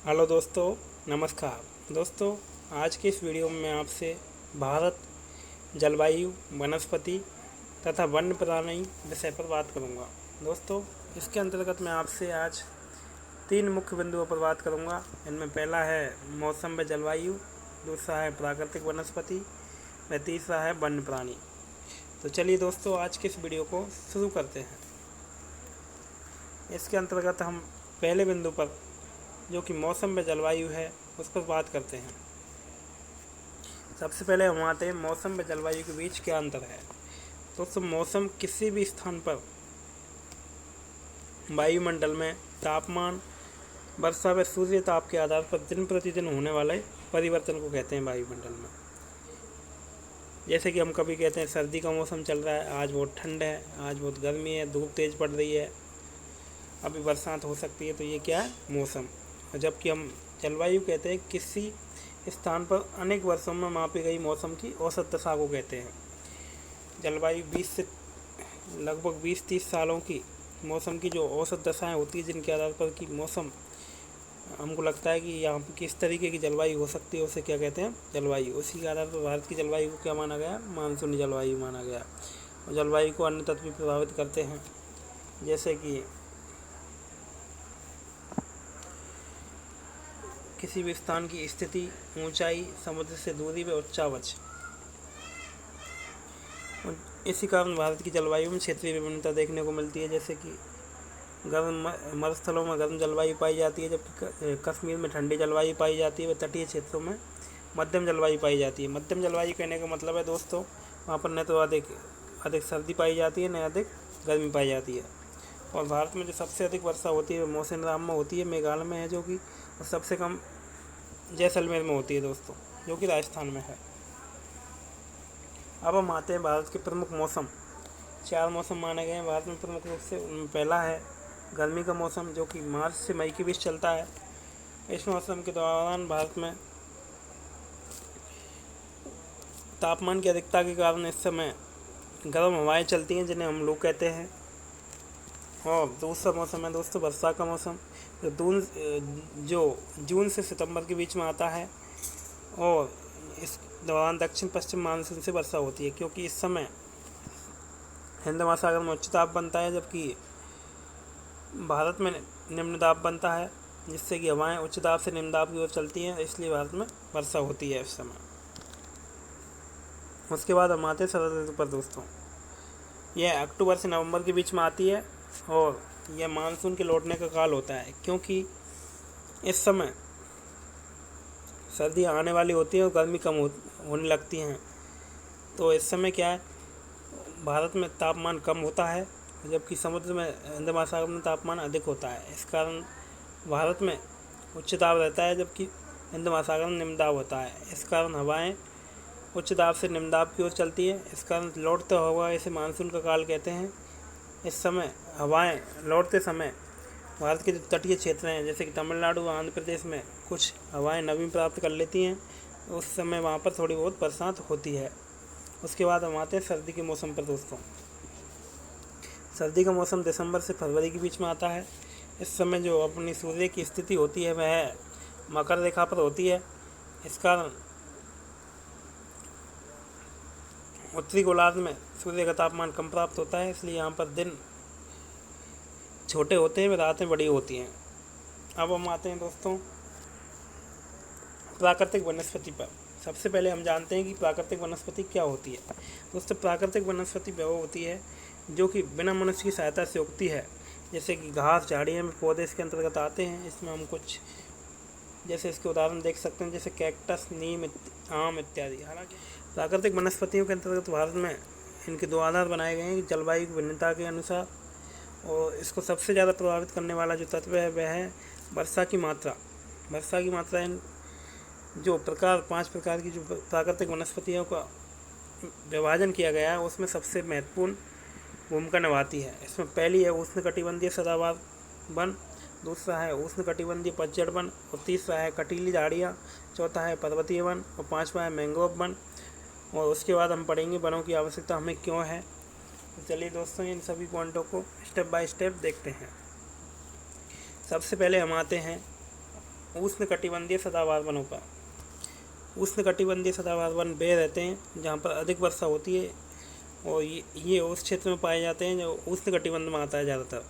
Hello दोस्तों, नमस्कार। दोस्तों, आज के इस वीडियो में मैं आपसे भारत, जलवायु, वनस्पति तथा वन्य प्राणी विषय पर बात करूंगा। दोस्तों, इसके अंतर्गत मैं आपसे आज 3 मुख्य बिंदुओं पर बात करूंगा। इनमें पहला है मौसम व जलवायु, दूसरा है प्राकृतिक वनस्पति व तीसरा है वन्य प्राणी। तो चलिए दोस्तों, आज के इस वीडियो को शुरू करते हैं। इसके अंतर्गत हम पहले बिंदु पर, जो कि मौसम व जलवायु है, उस पर बात करते हैं। सबसे पहले हम आते हैं मौसम व जलवायु के बीच क्या अंतर है। दोस्तों, मौसम किसी भी स्थान पर वायुमंडल में तापमान, वर्षा व सूर्य ताप के आधार पर दिन प्रतिदिन होने वाले परिवर्तन को कहते हैं वायुमंडल में। जैसे कि हम कभी कहते हैं सर्दी का मौसम चल रहा है, आज बहुत ठंड है, आज बहुत गर्मी है, धूप तेज़ पड़ रही है, अभी बरसात हो सकती है, तो ये क्या है, मौसम। जबकि हम जलवायु कहते हैं किसी स्थान पर अनेक वर्षों में मापी गई मौसम की औसत दशा को कहते हैं। जलवायु 20 से लगभग 20-30 सालों की मौसम की जो औसत दशाएं होती है, जिनके आधार पर कि मौसम हमको लगता है कि यहाँ पर किस तरीके की जलवायु हो सकती है, उसे क्या कहते हैं, जलवायु। उसी के आधार पर भारत की जलवायु को क्या माना गया, मानसूनी जलवायु माना गया। और जलवायु को अन्य तत्व भी प्रभावित करते हैं, जैसे कि किसी भी स्थान की स्थिति, ऊंचाई, समुद्र से दूरी व उच्चावच। इसी कारण भारत की जलवायु में क्षेत्रीय विभिन्नता देखने को मिलती है, जैसे कि गर्म मरुस्थलों में गर्म जलवायु पाई जाती है, जबकि कश्मीर में ठंडी जलवायु पाई जाती है, व तटीय क्षेत्रों में मध्यम जलवायु पाई जाती है। मध्यम जलवायु कहने का मतलब है दोस्तों, वहाँ पर न तो अधिक सर्दी पाई जाती है, न अधिक गर्मी पाई जाती है। और भारत में जो सबसे अधिक वर्षा होती है वो मौसिनराम में होती है, मेघालय में है जो कि, और सबसे कम जैसलमेर में होती है दोस्तों, जो कि राजस्थान में है। अब हम आते हैं भारत के प्रमुख मौसम। 4 मौसम माने गए हैं भारत में प्रमुख रूप से। उनमें पहला है गर्मी का मौसम, जो कि मार्च से मई के बीच चलता है। इस मौसम के दौरान भारत में तापमान की अधिकता के कारण इस समय गर्म हवाएं चलती हैं, जिन्हें हम लू कहते हैं। और दूसरा मौसम है दोस्तों वर्षा का मौसम, जो जून से सितंबर के बीच में आता है। और इस दौरान दक्षिण पश्चिम मानसून से वर्षा होती है, क्योंकि इस समय हिंद महासागर में उच्च दाब बनता है, जबकि भारत में निम्न दाब बनता है, जिससे कि हवाएं उच्च दाब से निम्न दाब की ओर चलती हैं, इसलिए भारत में वर्षा होती है इस समय। उसके बाद हम आते हैं शरद ऋतु पर दोस्तों। यह अक्टूबर से नवंबर के बीच में आती है, और यह मानसून के लौटने का काल होता है, क्योंकि इस समय सर्दियाँ आने वाली होती हैं और गर्मी कम होने लगती हैं। तो इस समय क्या है, भारत में तापमान कम होता है, जबकि समुद्र में, हिंद महासागर में तापमान अधिक होता है। इस कारण भारत में उच्च दाब रहता है, जबकि हिंद महासागर में निम्न दाब होता है। इस कारण हवाएं उच्च दाब से निम्न दाब की ओर चलती है। इस कारण लौटता हुआ इसे मानसून का काल कहते हैं। इस समय हवाएं लौटते समय भारत के जो तटीय क्षेत्र हैं, जैसे कि तमिलनाडु व आंध्र प्रदेश में कुछ हवाएं नमी प्राप्त कर लेती हैं, उस समय वहाँ पर थोड़ी बहुत बरसात होती है। उसके बाद हम आते हैं सर्दी के मौसम पर दोस्तों। सर्दी का मौसम दिसंबर से फरवरी के बीच में आता है। इस समय जो अपनी सूर्य की स्थिति होती है वह मकर रेखा पर होती है। इस कारण उत्तरी गोलार्ध में सूर्य का तापमान कम प्राप्त होता है, इसलिए यहाँ पर दिन छोटे होते हैं व रातें बड़ी होती हैं। अब हम आते हैं दोस्तों प्राकृतिक वनस्पति पर। सबसे पहले हम जानते हैं कि प्राकृतिक वनस्पति क्या होती है। दोस्तों, प्राकृतिक वनस्पति वह होती है जो कि बिना मनुष्य की सहायता से उगती है, जैसे कि घास, झाड़ियाँ में पौधे इसके अंतर्गत आते हैं। इसमें हम कुछ जैसे इसके उदाहरण देख सकते हैं, जैसे कैक्टस, नीम, आम इत्यादि। हालांकि प्राकृतिक वनस्पतियों के अंतर्गत भारत में इनके 2 आधार बनाए गए हैं, कि जलवायु की भिन्नता के अनुसार, और इसको सबसे ज़्यादा प्रभावित करने वाला जो तत्व है वह है वर्षा की मात्रा। वर्षा की मात्रा इन जो 5 प्रकार की जो प्राकृतिक वनस्पतियों का विभाजन किया गया है, उसमें सबसे महत्वपूर्ण भूमिका निभाती है। इसमें पहली है उष्णकटिबंधीय सदाबहार वन, दूसरा है उष्णकटिबंधीय पतझड़ वन, और तीसरा है कटीली झाड़ियाँ, चौथा है पर्वतीय वन, और 5वां है मैंग्रोव वन। और उसके बाद हम पढ़ेंगे वनों की आवश्यकता हमें क्यों है। तो चलिए दोस्तों, इन सभी पॉइंटों को स्टेप बाय स्टेप देखते हैं। सबसे पहले हम आते हैं उष्णकटिबंधीय सदाबहार वनों का। उष्णकटिबंधीय सदाबहार वन वे रहते हैं जहाँ पर अधिक वर्षा होती है, और ये उस क्षेत्र में पाए जाते हैं जो उष्णकटिबंध में आता है ज़्यादातर।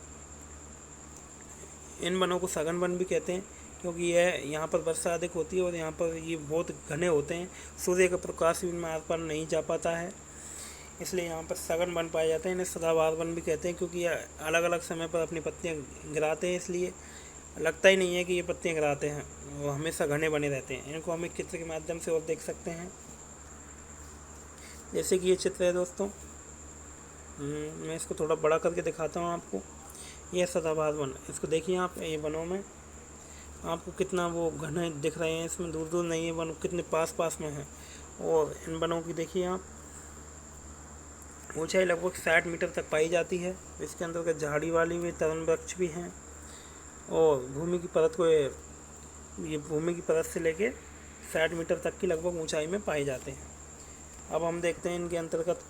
इन वनों को सघन वन भी कहते हैं, क्योंकि यह यहाँ पर वर्षा अधिक होती है और यहाँ पर ये बहुत घने होते हैं, सूर्य का प्रकाश भी इनमें आर पार नहीं जा पाता है, इसलिए यहाँ पर सघन वन पाए जाते हैं। इन्हें सदाबहार वन भी कहते हैं, क्योंकि ये अलग अलग समय पर अपनी पत्तियाँ गिराते हैं, इसलिए लगता ही नहीं है कि ये पत्तियाँ गिराते हैं, वो हमेशा घने बने रहते हैं। इनको हम एक चित्र के माध्यम से और देख सकते हैं, जैसे कि ये चित्र है दोस्तों। मैं इसको थोड़ा बड़ा करके दिखाता हूँ आपको। यह सदाबहार वन, इसको देखिए आप, ये वनों में आपको कितना वो घने दिख रहे हैं, इसमें दूर दूर नहीं है, वन कितने पास पास में है। और इन वनों की देखिए आप, ऊंचाई लगभग 60 मीटर तक पाई जाती है। इसके अंदर झाड़ी वाली भी तरुण वृक्ष भी हैं, और भूमि की परत को ये भूमि की परत से लेके 60 मीटर तक की लगभग ऊंचाई में पाए जाते हैं। अब हम देखते हैं इनके अंतर्गत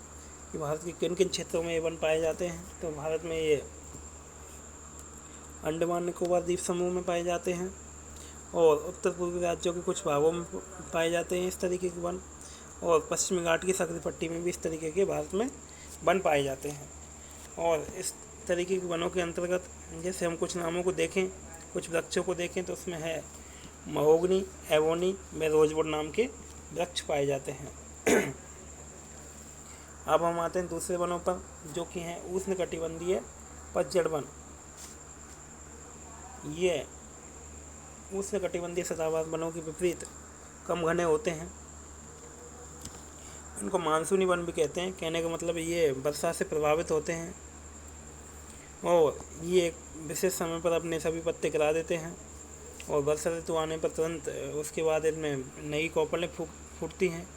कि भारत के किन किन क्षेत्रों में ये वन पाए जाते हैं। तो भारत में ये अंडमान निकोबार द्वीप समूह में पाए जाते हैं, और उत्तर पूर्वी राज्यों के कुछ भागों में पाए जाते हैं इस तरीके के वन, और पश्चिमी घाट की सक्रिय पट्टी में भी इस तरीके के भारत में वन पाए जाते हैं। और इस तरीके के वनों के अंतर्गत जैसे हम कुछ नामों को देखें, कुछ वृक्षों को देखें, तो उसमें है महोगनी, एवोनी व रोजवुड नाम के वृक्ष पाए जाते हैं। अब हम आते हैं दूसरे वनों पर, जो कि हैं उष्णकटिबंधीय पतझड़ वन। ये उष्णकटिबंधीय सदाबहार वनों के विपरीत कम घने होते हैं। इनको मानसूनी वन भी कहते हैं। कहने का मतलब ये वर्षा से प्रभावित होते हैं, और ये एक विशेष समय पर अपने सभी पत्ते गिरा देते हैं, और वर्षा ऋतु आने पर तुरंत उसके बाद इनमें नई कोपलें फूटती हैं।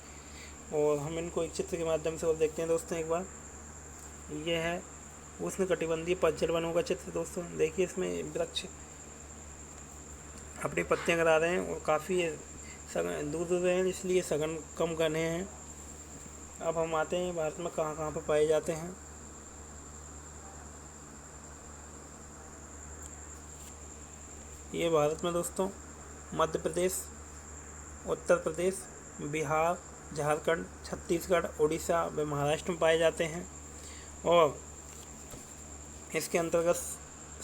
और हम इनको एक चित्र के माध्यम से और देखते हैं दोस्तों एक बार। ये है उष्णकटिबंधीय पतझड़ वनों का चित्र दोस्तों। देखिए इसमें वृक्ष अपनी पत्तियां गिरा रहे हैं, और काफ़ी दूर दूर हैं, इसलिए सघन कम घने हैं। अब हम आते हैं भारत में कहाँ कहाँ पर पाए जाते हैं। ये भारत में दोस्तों मध्य प्रदेश, उत्तर प्रदेश, बिहार, झारखंड, छत्तीसगढ़, उड़ीसा व महाराष्ट्र में पाए जाते हैं, और इसके अंतर्गत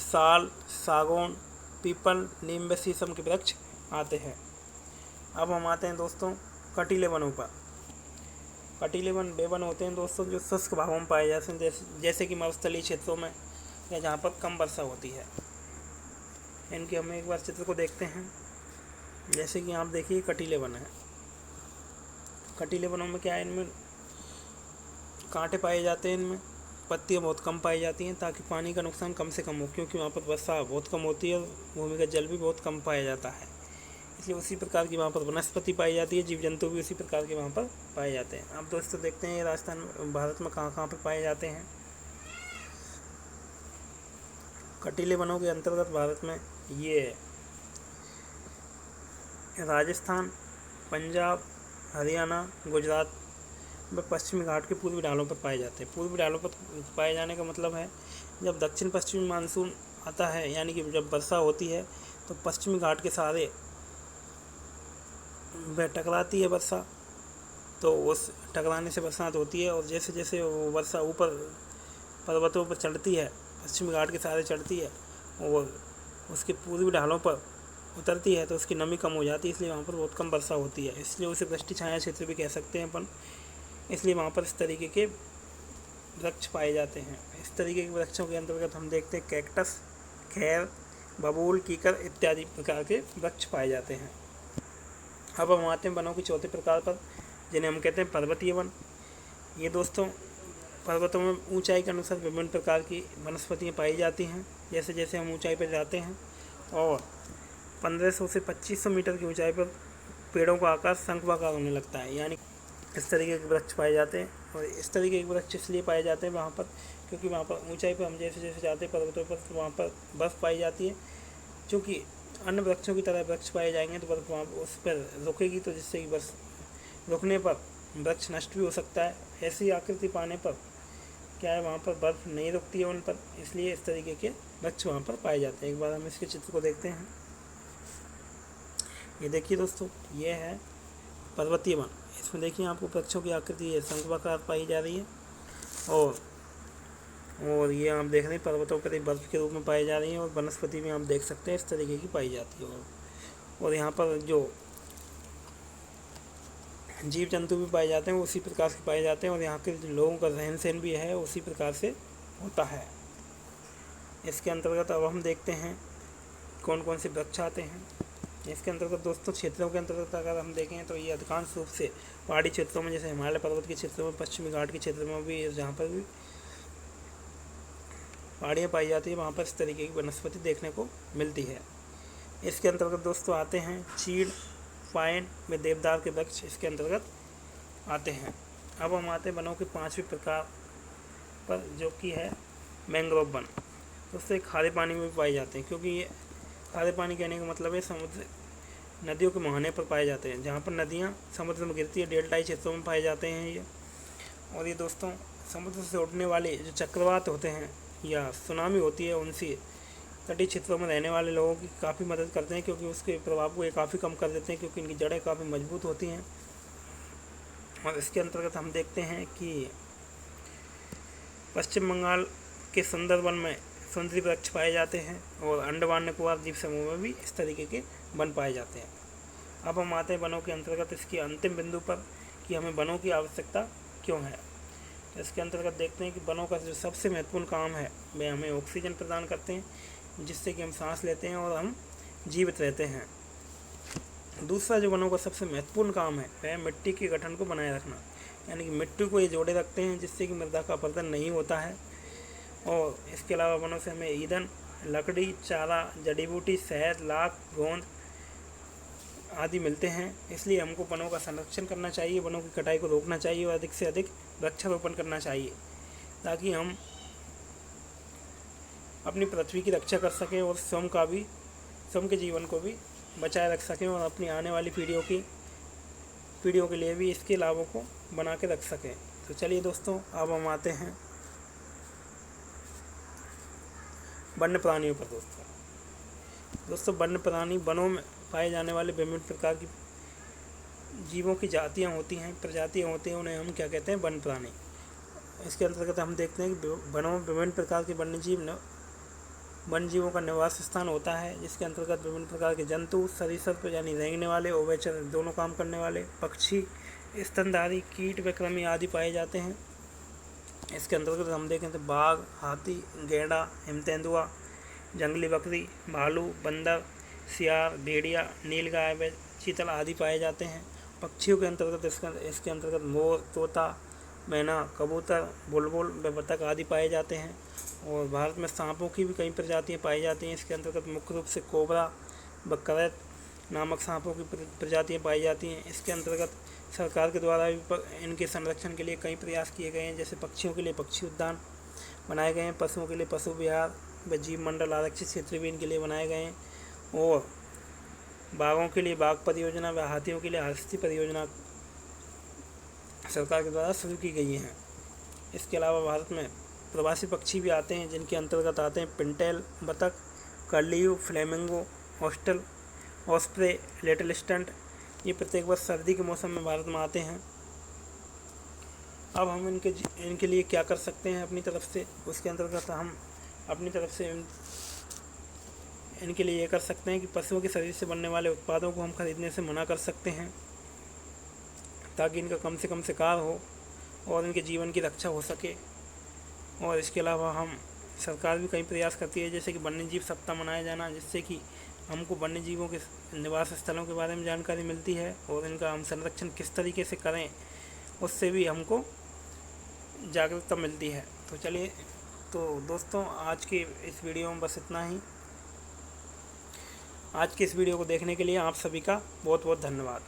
साल, सागौन, पीपल, नीम व शीशम के वृक्ष आते हैं। अब हम आते हैं दोस्तों कटीले वनों पर। कटीले वन वे वन होते हैं दोस्तों जो शुष्क भागों में पाए जाते हैं, जैसे कि मरुस्थलीय क्षेत्रों में या जहाँ पर कम वर्षा होती है। इनके हम एक बार चित्र को देखते हैं। जैसे कि आप देखिए कटीले वन है। कटीले वनों में क्या है, इनमें कांटे पाए जाते हैं, इनमें पत्तियाँ बहुत कम पाई जाती हैं, ताकि पानी का नुकसान कम से कम हो, क्योंकि वहाँ पर वर्षा बहुत कम होती है और भूमि का जल भी बहुत कम पाया जाता है। इसलिए उसी प्रकार की वहाँ पर वनस्पति पाई जाती है, जीव जंतु भी उसी प्रकार के वहाँ पर पाए जाते हैं। अब दोस्तों देखते हैं ये राजस्थान भारत में कहाँ कहाँ पर पाए जाते हैं। कटीले वनों के अंतर्गत भारत में ये राजस्थान, पंजाब, हरियाणा, गुजरात व पश्चिमी घाट के पूर्वी ढालों पर पाए जाते हैं। पूर्वी ढालों पर पाए जाने का मतलब है जब दक्षिण पश्चिमी मानसून आता है, यानी कि जब वर्षा होती है, तो पश्चिमी घाट के सहारे वह टकराती है वर्षा, तो उस टकराने से बरसात होती है। और जैसे जैसे वो वर्षा ऊपर पर्वतों पर चढ़ती है, पश्चिमी घाट के सहारे चढ़ती है और उसके पूर्वी ढालों पर उतरती है, तो उसकी नमी कम हो जाती है, इसलिए वहाँ पर बहुत कम वर्षा होती है। इसलिए उसे वृष्टि छाया क्षेत्र भी कह सकते हैं अपन। इसलिए वहाँ पर इस तरीके के वृक्ष पाए जाते हैं। इस तरीके के वृक्षों के अंतर्गत हम देखते हैं कैक्टस, खैर, बबूल, कीकर इत्यादि प्रकार के वृक्ष पाए जाते हैं। अब हम आते हैं वनों के चौथे प्रकार पर, जिन्हें हम कहते हैं पर्वतीय वन। ये दोस्तों पर्वतों में ऊंचाई के अनुसार विभिन्न प्रकार की वनस्पतियाँ पाई जाती हैं। जैसे जैसे हम ऊंचाई पर जाते हैं और 1500 से 2500 मीटर की ऊंचाई पर पेड़ों का आकार शंखवाकार होने लगता है, यानी इस तरीके के वृक्ष पाए जाते हैं। और इस तरीके के वृक्ष इसलिए पाए जाते हैं वहाँ पर, क्योंकि वहाँ पर ऊंचाई पर हम जैसे जैसे जाते हैं पर्वतों पर, तो वहाँ पर बर्फ़ पाई जाती है। क्योंकि अन्य वृक्षों की तरह वृक्ष पाए जाएंगे तो बर्फ़ वहाँ उस पर रुकेगी, तो जिससे कि बर्फ़ रुकने पर वृक्ष नष्ट भी हो सकता है। ऐसी आकृति पाने पर क्या है, वहाँ पर बर्फ़ नहीं रुकती है उन पर, इसलिए इस तरीके के वृक्ष वहाँ पर पाए जाते हैं। एक बार हम इसके चित्र को देखते हैं। ये देखिए दोस्तों, ये है पर्वतीय वन। इसमें देखिए आपको वृक्षों की आकृति है शंक्वाकार पाई जा रही है, और ये आप देख रहे हैं पर्वतों पर बर्फ के रूप में पाई जा रही है, और वनस्पति में आप देख सकते हैं इस तरीके की पाई जाती है। और यहाँ पर जो जीव जंतु भी पाए जाते हैं वो उसी प्रकार से पाए जाते हैं, और यहाँ के लोगों का रहन सहन भी है उसी प्रकार से होता है। इसके अंतर्गत अब हम देखते हैं कौन कौन से वृक्ष आते हैं। इसके अंतर्गत दोस्तों क्षेत्रों के अंतर्गत अगर हम देखें तो ये अधिकांश रूप से पहाड़ी क्षेत्रों में, जैसे हिमालय पर्वत के क्षेत्रों में, पश्चिमी घाट के क्षेत्र में भी, जहाँ पर भी पहाड़ियाँ पाई जाती है वहाँ पर इस तरीके की वनस्पति देखने को मिलती है। इसके अंतर्गत दोस्तों आते हैं चीड़, पाइन में देवदार के वृक्ष इसके अंतर्गत आते हैं। अब हम आते हैं वनों के 5वें प्रकार पर, जो कि है मैंग्रोव वन। दोस्तों खारे पानी में भी पाए जाते हैं, क्योंकि ये खारे पानी कहने का मतलब है समुद्र नदियों के मुहाने पर पाए जाते हैं, जहाँ पर नदियाँ समुद्र में गिरती है, डेल्टाई क्षेत्रों में पाए जाते हैं ये। और ये दोस्तों समुद्र से उठने वाले जो चक्रवात होते हैं या सुनामी होती है, उनसे तटीय क्षेत्रों में रहने वाले लोगों की काफ़ी मदद करते हैं, क्योंकि उसके प्रभाव को ये काफ़ी कम कर देते हैं, क्योंकि इनकी जड़ें काफ़ी मजबूत होती हैं। और इसके अंतर्गत हम देखते हैं कि पश्चिम बंगाल के सुंदरवन में सुंदरी वृक्ष पाए जाते हैं, और अंडमान निकोबार द्वीप समूह में भी इस तरीके के वन पाए जाते हैं। अब हम आते हैं वनों के अंतर्गत इसकी अंतिम बिंदु पर कि हमें वनों की आवश्यकता क्यों है। तो इसके अंतर्गत देखते हैं कि वनों का जो सबसे महत्वपूर्ण काम है वह हमें ऑक्सीजन प्रदान करते हैं, जिससे कि हम सांस लेते हैं और हम जीवित रहते हैं। दूसरा जो वनों का सबसे महत्वपूर्ण काम है वह मिट्टी के गठन को बनाए रखना, यानी कि मिट्टी को ये जोड़े रखते हैं जिससे कि मृदा का अपरदन नहीं होता है। और इसके अलावा वनों से हमें ईंधन, लकड़ी, चारा, जड़ी बूटी, शहद, लाख, गोंद आदि मिलते हैं। इसलिए हमको वनों का संरक्षण करना चाहिए, वनों की कटाई को रोकना चाहिए और अधिक से अधिक वृक्षारोपण करना चाहिए, ताकि हम अपनी पृथ्वी की रक्षा कर सकें और स्वयं के जीवन को भी बचाए रख सकें, और अपनी आने वाली पीढ़ियों के लिए भी इसके लाभों को बना के रख सकें। तो चलिए दोस्तों, अब हम आते हैं वन्य प्राणियों पर। दोस्तों वन्य प्राणी वनों में पाए जाने वाले विभिन्न प्रकार की जीवों की जातियाँ होती हैं, प्रजातियाँ होती हैं, उन्हें हम क्या कहते हैं? वन्य प्राणी। इसके अंतर्गत हम देखते हैं कि वनों में विभिन्न प्रकार के वन्य जीवों का निवास स्थान होता है, जिसके अंतर्गत विभिन्न प्रकार के जंतु, सरीसृप यानी रेंगने वाले, उभयचर दोनों काम करने वाले, पक्षी, स्तनधारी, कीट व कृमि आदि पाए जाते हैं। इसके अंतर्गत हम देखें तो बाघ, हाथी, गैंडा, हिमतेंदुआ, जंगली बकरी, भालू, बंदर, सियार, भेड़िया, नीलगाय व चीतल आदि पाए जाते हैं। पक्षियों के अंतर्गत इसके अंतर्गत मोर, तोता, मैना, कबूतर, बुलबुल व बतख आदि पाए जाते हैं। और भारत में सांपों की भी कई प्रजातियां पाई जाती हैं। इसके अंतर्गत मुख्य रूप से कोबरा व करैत नामक सांपों की प्रजातियां पाई जाती हैं। इसके अंतर्गत सरकार के द्वारा भी इनके संरक्षण के लिए कई प्रयास किए गए हैं, जैसे पक्षियों के लिए पक्षी उद्यान बनाए गए हैं, पशुओं के लिए पशु विहार व जीव मंडल आरक्षित क्षेत्र भी इनके लिए बनाए गए हैं, और बाघों के लिए बाघ परियोजना व हाथियों के लिए हस्ती परियोजना सरकार के द्वारा शुरू की गई हैं। इसके अलावा भारत में प्रवासी पक्षी भी आते हैं, जिनके अंतर्गत आते हैं पिंटेल बतख, कर्लियू, फ्लेमिंगो, ऑस्टल, ऑस्प्रे, लिटिल स्टंट। ये प्रत्येक वर्ष सर्दी के मौसम में भारत में आते हैं। अब हम इनके लिए क्या कर सकते हैं अपनी तरफ से? उसके अंतर्गत हम अपनी तरफ से इनके लिए ये कर सकते हैं कि पशुओं के शरीर से बनने वाले उत्पादों को हम खरीदने से मना कर सकते हैं, ताकि इनका कम से कम शिकार हो और इनके जीवन की रक्षा हो सके। और इसके अलावा सरकार भी कई प्रयास करती है, जैसे कि वन्यजीव सप्ताह मनाया जाना, जिससे कि हमको वन्य जीवों के निवास स्थलों के बारे में जानकारी मिलती है, और इनका हम संरक्षण किस तरीके से करें उससे भी हमको जागरूकता मिलती है। तो चलिए, तो दोस्तों आज की इस वीडियो में बस इतना ही। आज की इस वीडियो को देखने के लिए आप सभी का बहुत बहुत धन्यवाद।